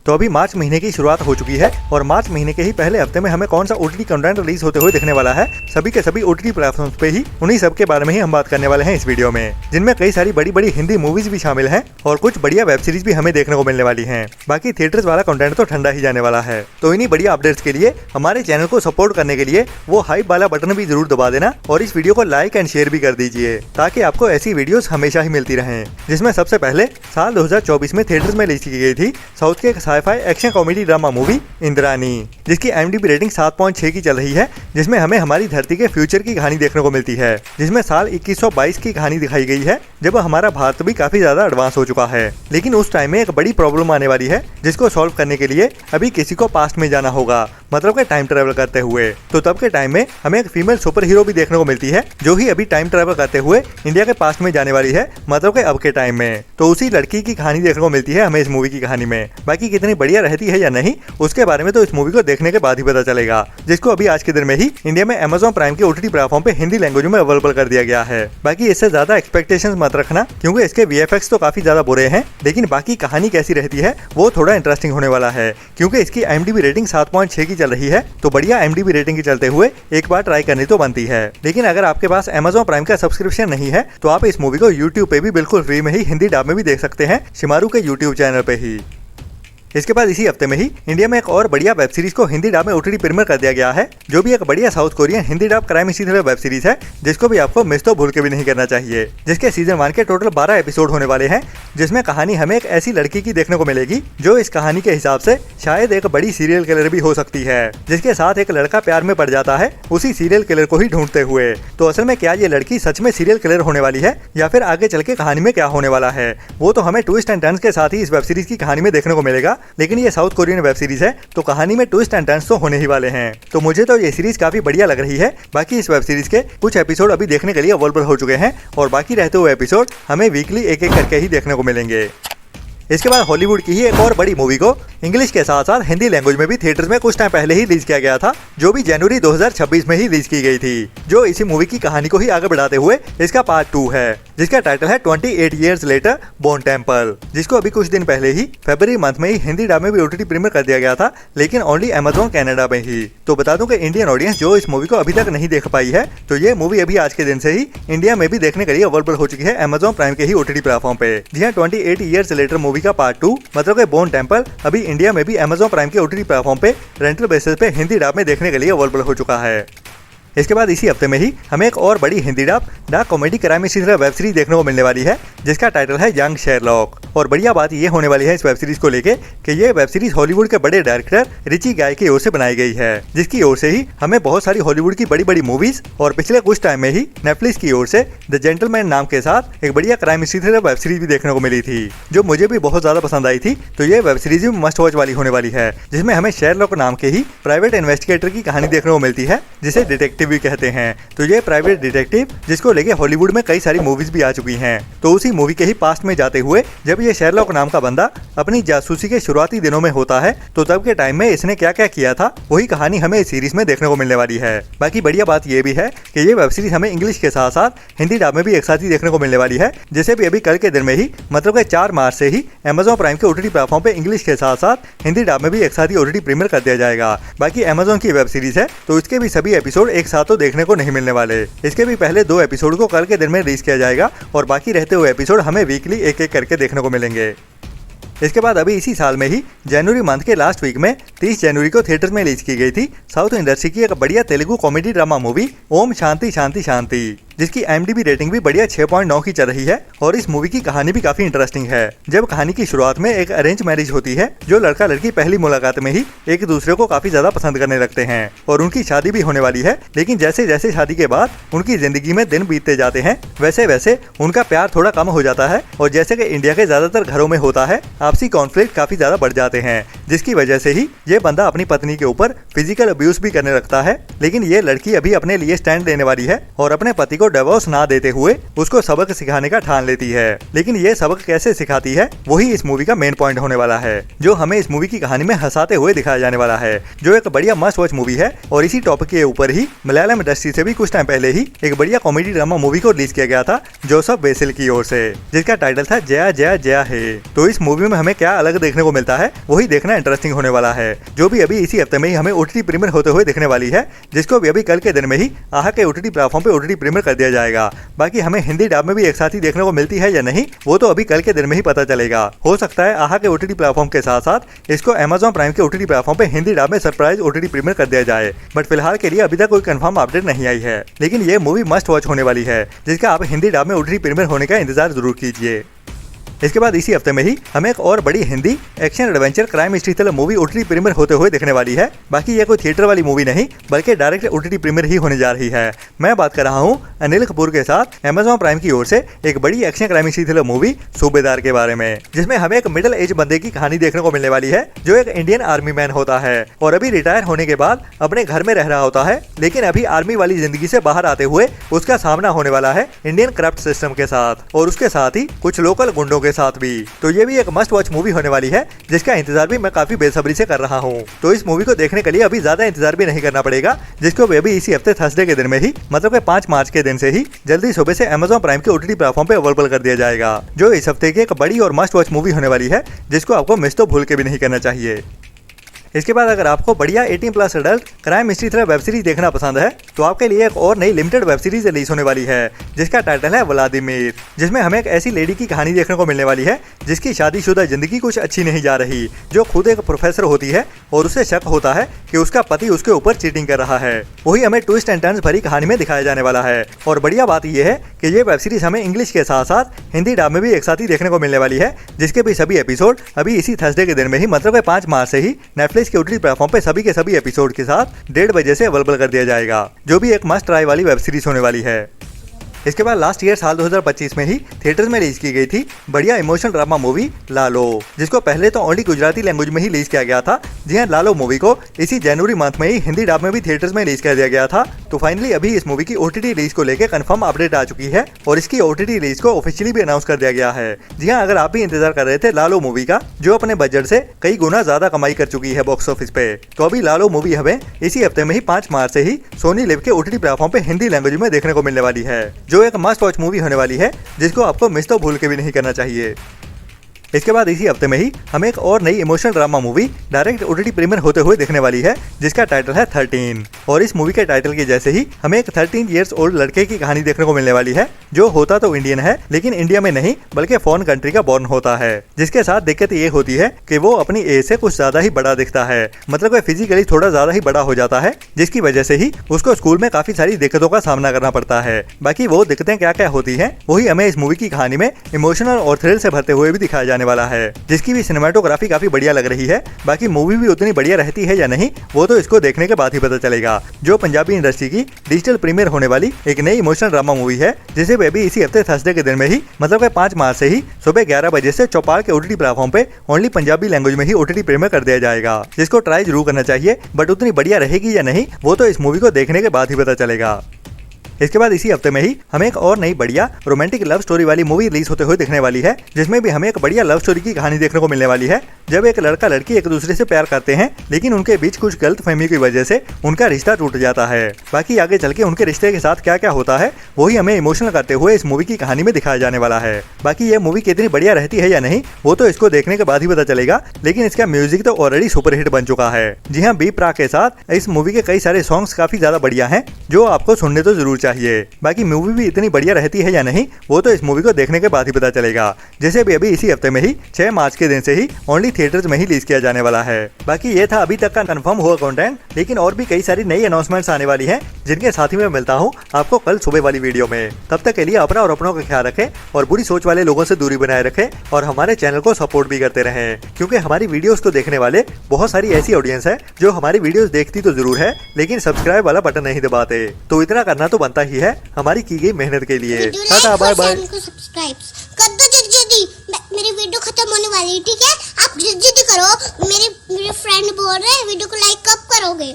तो अभी मार्च महीने की शुरुआत हो चुकी है और मार्च महीने के ही पहले हफ्ते में हमें कौन सा ओटीटी कंटेंट रिलीज होते हुए दिखने वाला है, सभी के सभी ओटीटी प्लेटफॉर्म्स पे ही उन्हीं सब के बारे में ही हम बात करने वाले हैं इस वीडियो में, जिनमें कई सारी बड़ी बड़ी हिंदी मूवीज भी शामिल हैं और कुछ बढ़िया वेब सीरीज भी हमें देखने को मिलने वाली हैं। बाकी थिएटर्स वाला कंटेंट तो ठंडा ही जाने वाला है। तो इन्हीं बढ़िया अपडेट्स के लिए हमारे चैनल को सपोर्ट करने के लिए वो हाइप वाला बटन भी जरूर दबा देना और इस वीडियो को लाइक एंड शेयर भी कर दीजिए ताकि आपको ऐसी वीडियोस हमेशा ही मिलती रहें। जिसमें सबसे पहले साल 2024 में थिएटर्स में रिलीज की गई थी साउथ के एक sci-fi action comedy drama movie Indrani, जिसकी IMDb रेटिंग 7.6 की चल रही है, जिसमें हमें हमारी धरती के फ्यूचर की कहानी देखने को मिलती है, जिसमें साल 2122 की कहानी दिखाई गई है जब हमारा भारत भी काफी ज्यादा एडवांस हो चुका है। लेकिन उस टाइम में एक बड़ी प्रॉब्लम आने वाली है जिसको सॉल्व करने के लिए अभी किसी को पास्ट में जाना होगा, मतलब के टाइम ट्रेवल करते हुए। तो तब के टाइम में हमें एक फीमेल सुपर हीरो भी देखने को मिलती है जो ही अभी टाइम ट्रेवल करते हुए इंडिया के पास्ट में जाने वाली है, मतलब के अब के टाइम में। तो उसी लड़की की कहानी देखने को मिलती है हमें इस मूवी की कहानी में। बाकी कितनी बढ़िया रहती है या नहीं उसके बारे में तो इस मूवी को देखने के बाद ही पता चलेगा, जिसको अभी आज के दिन में ही इंडिया में Amazon प्राइम के OTT प्लेटफॉर्म पे हिंदी लैंग्वेज में अवेलेबल कर दिया गया है। बाकी इससे ज्यादा एक्सपेक्टेशंस मत रखना क्योंकि इसके VFX तो काफी ज्यादा बुरे हैं, लेकिन बाकी कहानी कैसी रहती है वो थोड़ा इंटरेस्टिंग होने वाला है क्योंकि इसकी IMDb रेटिंग 7.6 की चल रही है। तो बढ़िया IMDb रेटिंग के चलते हुए एक बार ट्राई करनी तो बनती है। लेकिन अगर आपके पास Amazon प्राइम का सब्सक्रिप्शन नहीं है तो आप इस मूवी को YouTube पे भी बिल्कुल फ्री में ही हिंदी डब में भी देख सकते हैं, शिमारू के YouTube चैनल पे ही। इसके बाद इसी हफ्ते में ही इंडिया में एक और बढ़िया वेब सीरीज को हिंदी डब में OTT प्रीमियर कर दिया गया है, जो भी एक बढ़िया south Korean Hindi dub crime इसी तरह वेब सीरीज है जिसको भी आपको मिस तो भूल के भी नहीं करना चाहिए। जिसके सीजन 1 के टोटल 12 एपिसोड होने वाले हैं, जिसमें कहानी हमें एक ऐसी लड़की की देखने को मिलेगी जो इस कहानी के हिसाब से शायद एक बड़ी सीरियल किलर भी हो सकती है, जिसके साथ एक लड़का प्यार में पड़ जाता है उसी सीरियल किलर को ही ढूंढते हुए। तो असल में क्या ये लड़की सच में सीरियल किलर होने वाली है या फिर आगे चल के कहानी में क्या होने वाला है, वो तो हमें ट्विस्ट एंड टर्न्स के साथ ही इस वेब सीरीज की कहानी में देखने को मिलेगा। लेकिन ये साउथ कोरियन वेब सीरीज है तो कहानी में ट्विस्ट एंड टर्न्स तो होने ही वाले हैं। तो मुझे तो ये सीरीज काफी बढ़िया लग रही है। बाकी इस वेब सीरीज के कुछ एपिसोड अभी देखने के लिए अवेलेबल हो चुके हैं और बाकी रहते हुए एपिसोड हमें वीकली एक एक करके ही देखने को मिलेंगे। इसके बाद हॉलीवुड की ही एक और बड़ी मूवी को इंग्लिश के साथ साथ हिंदी लैंग्वेज में भी थिएटर्स में कुछ टाइम पहले ही रिलीज किया गया था, जो भी जनवरी 2026 में ही रिलीज की गई थी, जो इसी मूवी की कहानी को ही आगे बढ़ाते हुए इसका पार्ट 2 है, जिसका टाइटल है 28 Years Later बोन टेम्पल, जिसको अभी कुछ दिन पहले ही फरवरी मंथ में ही हिंदी डब में भी OTT प्रीमियर कर दिया गया था, लेकिन ओनली Amazon कनाडा में ही। तो बता दूं कि इंडियन ऑडियंस जो इस मूवी को अभी तक नहीं देख पाई है तो ये मूवी अभी आज के दिन से ही इंडिया में भी देखने के लिए अवेलेबल हो चुकी है Amazon प्राइम के ही OTT प्लेटफॉर्म पे। जी हाँ, 28 Years Later मूवी का पार्ट 2 मतलब के बोन टेम्पल अभी इंडिया में भी Amazon प्राइम के OTT प्लेटफॉर्म पे रेंटल बेसिस पे हिंदी डब में देखने के लिए अवेलेबल हो चुका है। इसके बाद इसी हफ्ते में ही हमें एक और बड़ी Hindi dub dark comedy crime इसी तरह वेब सीरीज देखने को मिलने वाली है, जिसका टाइटल है यंग शेरलॉक। और बढ़िया बात ये होने वाली है इस वेब सीरीज को लेके कि ये वेब सीरीज हॉलीवुड के बड़े डायरेक्टर रिची गाय की ओर से बनाई गई है, जिसकी ओर से ही हमें बहुत सारी हॉलीवुड की बड़ी बड़ी मूवीज और पिछले कुछ टाइम में ही नेटफ्लिक्स की ओर से द जेंटलमैन नाम के साथ एक बढ़िया क्राइम इसी तरह वेब सीरीज भी देखने को मिली थी, जो मुझे भी बहुत ज्यादा पसंद आई थी। तो ये वेब सीरीज भी मस्ट वॉच वाली होने वाली है, जिसमें हमें शेरलॉक नाम के ही प्राइवेट इन्वेस्टिगेटर की कहानी देखने को मिलती है, जिसे डिटेक्टिव भी कहते हैं। तो ये प्राइवेट डिटेक्टिव जिसको लेके हॉलीवुड में कई सारी मूवीज भी आ चुकी हैं, तो उसी मूवी के ही पास्ट में जाते हुए जब ये शेरलॉक नाम का बंदा अपनी जासूसी के शुरुआती दिनों में होता है तो तब के टाइम में इसने क्या क्या किया था वही कहानी हमें इस सीरीज में देखने को मिलने वाली है। बाकी बढ़िया बात ये भी है कि ये वेब सीरीज हमें इंग्लिश के साथ साथ हिंदी डब में भी एक साथ ही देखने को मिलने वाली है, जिसे भी अभी कल के दिन में ही मतलब 4 मार्च से ही Amazon प्राइम के OTT प्लेटफॉर्म पे इंग्लिश के साथ साथ हिंदी डब में भी एक साथ ही OTT प्रीमियर कर दिया जाएगा। बाकी Amazon की वेब सीरीज है तो इसके भी सभी एपिसोड एक साथ तो देखने को नहीं मिलने वाले। इसके भी पहले 2 एपिसोड को कल के दिन में रिलीज किया जाएगा और बाकी रहते हुए एपिसोड हमें वीकली एक एक करके देखने को मिलेंगे। इसके बाद अभी इसी साल में ही जनवरी मंथ के लास्ट वीक में 30 जनवरी को थिएटर में रिलीज की गई थी साउथ इंडस्ट्री की एक बढ़िया Telugu comedy drama movie Om Shanti शांति शांति, जिसकी IMDb रेटिंग भी बढ़िया 6.9 की चल रही है। और इस मूवी की कहानी भी काफी इंटरेस्टिंग है। जब कहानी की शुरुआत में एक अरेंज मैरिज होती है, जो लड़का लड़की पहली मुलाकात में ही एक दूसरे को काफी ज्यादा पसंद करने लगते हैं और उनकी शादी भी होने वाली है। लेकिन जैसे जैसे शादी के बाद उनकी जिंदगी में दिन बीतते जाते हैं वैसे वैसे उनका प्यार थोड़ा कम हो जाता है और जैसे कि इंडिया के ज्यादातर घरों में होता है आपसी कॉन्फ्लिक्ट काफी ज्यादा बढ़ जाते हैं, जिसकी वजह से ही ये बंदा अपनी पत्नी के ऊपर फिजिकल अब्यूज भी करने लगता है। लेकिन ये लड़की अभी अपने लिए स्टैंड लेने वाली है और अपने पति को को डिवोर्स ना देते हुए उसको सबक सिखाने का ठान लेती है। लेकिन ये सबक कैसे सिखाती है वही इस मूवी का मेन पॉइंट होने वाला है, जो हमें इस मूवी की कहानी में हंसाते हुए दिखाया जाने वाला है, जो एक बढ़िया मस्ट वॉच मूवी है। और इसी टॉपिक के ऊपर ही मलयालम इंडस्ट्री से भी कुछ टाइम पहले ही एक बढ़िया कॉमेडी ड्रामा मूवी को रिलीज किया गया था जोसेफ बेसिल की ओर से, जिसका टाइटल था जया जया जया है। तो इस मूवी में हमें क्या अलग देखने को मिलता है वही देखना इंटरेस्टिंग होने वाला है, जो भी अभी इसी हफ्ते में ही हमें ओटीटी प्रीमियर होते हुए दिखने वाली है, जिसको भी अभी कल के दिन में ही आहा के ओटीटी प्लेटफॉर्म पे ओटीटी प्रीमियर कर दिया जाएगा। बाकी हमें हिंदी डब में भी एक साथ ही देखने को मिलती है या नहीं वो तो अभी कल के दिन में ही पता चलेगा। हो सकता है आहा के ओटीटी प्लेटफॉर्म के साथ साथ इसको अमेज़न प्राइम के ओटीटी प्लेटफॉर्म पे हिंदी डब में सरप्राइज ओटीटी प्रीमियर कर दिया जाए, बट फिलहाल के लिए अभी तक कोई कंफर्म अपडेट नहीं आई है। लेकिन ये मूवी मस्ट वॉच होने वाली है, जिसका आप हिंदी डब में ओटीटी प्रीमियर होने का इंतजार जरूर कीजिए। इसके बाद इसी हफ्ते में ही हमें एक और बड़ी Hindi action adventure crime history thriller movie OTT premiere होते हुए दिखने वाली है। बाकी ये कोई थिएटर वाली मूवी नहीं बल्कि डायरेक्ट ओटीटी प्रीमियर ही होने जा रही है। मैं बात कर रहा हूँ अनिल कपूर के साथ अमेज़न प्राइम की ओर से एक बड़ी action crime history thriller movie सूबेदार के बारे में, जिसमें हमें एक मिडिल एज बंदे की कहानी देखने को मिलने वाली है, जो एक इंडियन आर्मी मैन होता है और अभी रिटायर होने के बाद अपने घर में रह रहा होता है, लेकिन अभी आर्मी वाली जिंदगी से बाहर आते हुए उसका सामना होने वाला है इंडियन करप्ट सिस्टम के साथ और उसके साथ ही कुछ लोकल गुंडों के साथ भी। तो ये भी एक मस्ट वॉच मूवी होने वाली है, जिसका इंतजार भी मैं काफी बेसब्री से कर रहा हूँ। तो इस मूवी को देखने के लिए अभी ज्यादा इंतजार भी नहीं करना पड़ेगा, जिसको अभी इसी हफ्ते थर्सडे के दिन में ही मतलब कि 5 मार्च के दिन से ही जल्दी सुबह से अमेज़न प्राइम के ओटीटी प्लेटफॉर्म पे अवेलेबल कर दिया जाएगा, जो इस हफ्ते की एक बड़ी और मस्ट वॉच मूवी होने वाली है, जिसको आपको मिस तो भूल के भी नहीं करना चाहिए। इसके बाद अगर आपको बढ़िया 18+ adult crime history thriller web series देखना पसंद है तो आपके लिए एक और नई लिमिटेड वेब सीरीज रिलीज होने वाली है, जिसका टाइटल है व्लादिमीर, जिसमें हमें एक ऐसी लेडी की कहानी देखने को मिलने वाली है जिसकी शादीशुदा जिंदगी कुछ अच्छी नहीं जा रही, जो खुद एक प्रोफेसर होती है और उसे शक होता है कि उसका पति उसके ऊपर चीटिंग कर रहा है। वही हमें ट्विस्ट एंड टर्न्स भरी कहानी में दिखाया जाने वाला है। और बढ़िया बात यह है कि ये वेब सीरीज हमें इंग्लिश के साथ साथ हिंदी डब में भी एक साथ ही देखने को मिलने वाली है, जिसके भी सभी एपिसोड अभी इसी थर्सडे के दिन में ही मतलब 5 मार्च से ही नेटफ्लिक्स के ओटीटी प्लेटफॉर्म पे सभी के सभी एपिसोड के साथ 1:30 बजे से अवेलेबल कर दिया जाएगा, जो भी एक मस्ट ट्राई वाली वेब सीरीज होने वाली है। इसके बाद लास्ट ईयर साल 2025 में ही थिएटर्स में रिलीज की गई थी बढ़िया इमोशनल ड्रामा मूवी लालो, जिसको पहले तो ओनली गुजराती लैंग्वेज में ही रिलीज किया गया था। जी हाँ, लालो मूवी को इसी जनवरी मंथ में ही हिंदी डब में भी थिएटर्स में रिलीज कर दिया गया था। तो फाइनली अभी इस मूवी की ओटीटी रिलीज को लेकर कंफर्म अपडेट आ चुकी है और इसकी ओटीटी रिलीज को ऑफिशियली भी अनाउंस कर दिया गया है। जी हाँ, अगर आप भी इंतजार कर रहे थे लालो मूवी का, जो अपने बजट से कई गुना ज्यादा कमाई कर चुकी है बॉक्स ऑफिस पे, तो अभी लालो मूवी हमें इसी हफ्ते में ही 5 मार्च से ही सोनी लिव के ओटीटी प्लेटफॉर्म पे हिंदी लैंग्वेज में देखने को मिलने वाली है, जो एक मस्ट वॉच मूवी होने वाली है, जिसको आपको मिस तो भूल के भी नहीं करना चाहिए। इसके बाद इसी हफ्ते में ही हमें एक और नई emotional drama movie direct OTT premiere होते हुए दिखने वाली है, जिसका टाइटल है 13। और इस मूवी के टाइटल के जैसे ही हमें एक 13 इयर्स ओल्ड लड़के की कहानी देखने को मिलने वाली है, जो होता तो इंडियन है लेकिन इंडिया में नहीं बल्कि फॉरेन कंट्री का बॉर्न होता है, जिसके साथ दिक्कत ये होती है कि वो अपनी एज से कुछ ज्यादा ही बड़ा दिखता है, मतलब वह फिजिकली थोड़ा ज्यादा ही बड़ा हो जाता है, जिसकी वजह से ही उसको स्कूल में काफी सारी दिक्कतों का सामना करना पड़ता है। बाकी वो दिक्कतें क्या क्या होती है वही हमें इस मूवी की कहानी में इमोशनल और थ्रिल से भरते हुए भी दिखाया जाने वाला है, जिसकी भी सिनेमेटोग्राफी काफी बढ़िया लग रही है। बाकी मूवी भी उतनी बढ़िया रहती है या नहीं वो तो इसको देखने के बाद ही पता चलेगा, जो पंजाबी इंडस्ट्री की डिजिटल प्रीमियर होने वाली एक नई इमोशनल ड्रामा मूवी है, जिसे बेबी इसी हफ्ते थर्सडे के दिन में ही मतलब 5 मार्च से ही सुबह 11 बजे से चौपाल के ओटीटी प्लेटफॉर्म पे ओनली पंजाबी लैंग्वेज में ही ओटीटी प्रीमियर कर दिया जाएगा, जिसको ट्राई जरूर करना चाहिए, बट उतनी बढ़िया रहेगी या नहीं वो तो इस मूवी को देखने के बाद ही पता चलेगा। इसके बाद इसी हफ्ते में ही हमें एक और नई बढ़िया रोमांटिक लव स्टोरी वाली मूवी रिलीज होते हुए दिखने वाली है, जिसमें भी हमें एक बढ़िया लव स्टोरी की कहानी देखने को मिलने वाली है, जब एक लड़का लड़की एक दूसरे से प्यार करते हैं लेकिन उनके बीच कुछ गलत फहमी की वजह से उनका रिश्ता टूट जाता है। बाकी आगे चल के उनके रिश्ते के साथ क्या क्या होता है वही हमें इमोशनल करते हुए इस मूवी की कहानी में दिखाया जाने वाला है। बाकी ये मूवी कितनी बढ़िया रहती है या नहीं वो तो इसको देखने के बाद ही पता चलेगा, लेकिन इसका म्यूजिक तो ऑलरेडी सुपरहिट बन चुका है। जी हाँ, बी प्राक के साथ इस मूवी के कई सारे सॉन्ग्स काफी ज्यादा बढ़िया हैं, जो आपको सुनने तो जरूर चाहिए। बाकी मूवी भी इतनी बढ़िया रहती है या नहीं वो तो इस मूवी को देखने के बाद ही पता चलेगा, जैसे भी अभी इसी हफ्ते में ही 6 मार्च के दिन से ही ओनली थिएटर्स में ही रिलीज किया जाने वाला है। बाकी ये था अभी तक का कंफर्म हुआ कंटेंट, लेकिन और भी कई सारी नई अनाउंसमेंट्स आने वाली हैं, जिनके साथ ही मैं मिलता हूँ आपको कल सुबह वाली वीडियो में। तब तक के लिए अपना और अपनों का ख्याल रखें और बुरी सोच वाले लोगों से दूरी बनाए रखें और हमारे चैनल को सपोर्ट भी करते रहें, क्योंकि हमारी वीडियोस को देखने वाले बहुत सारी ऐसी ऑडियंस है जो हमारी वीडियोस देखती तो जरूर है लेकिन सब्सक्राइब वाला बटन नहीं दबाते। तो इतना करना तो बनता ही है हमारी की गई मेहनत के लिए। Tata bye bye. सब्सक्राइब कर दो जल्दी, मेरी वीडियो खत्म होने वाली है, ठीक है? आप जल्दी करो, मेरे फ्रेंड बोल रहे हैं वीडियो को लाइक कब करोगे?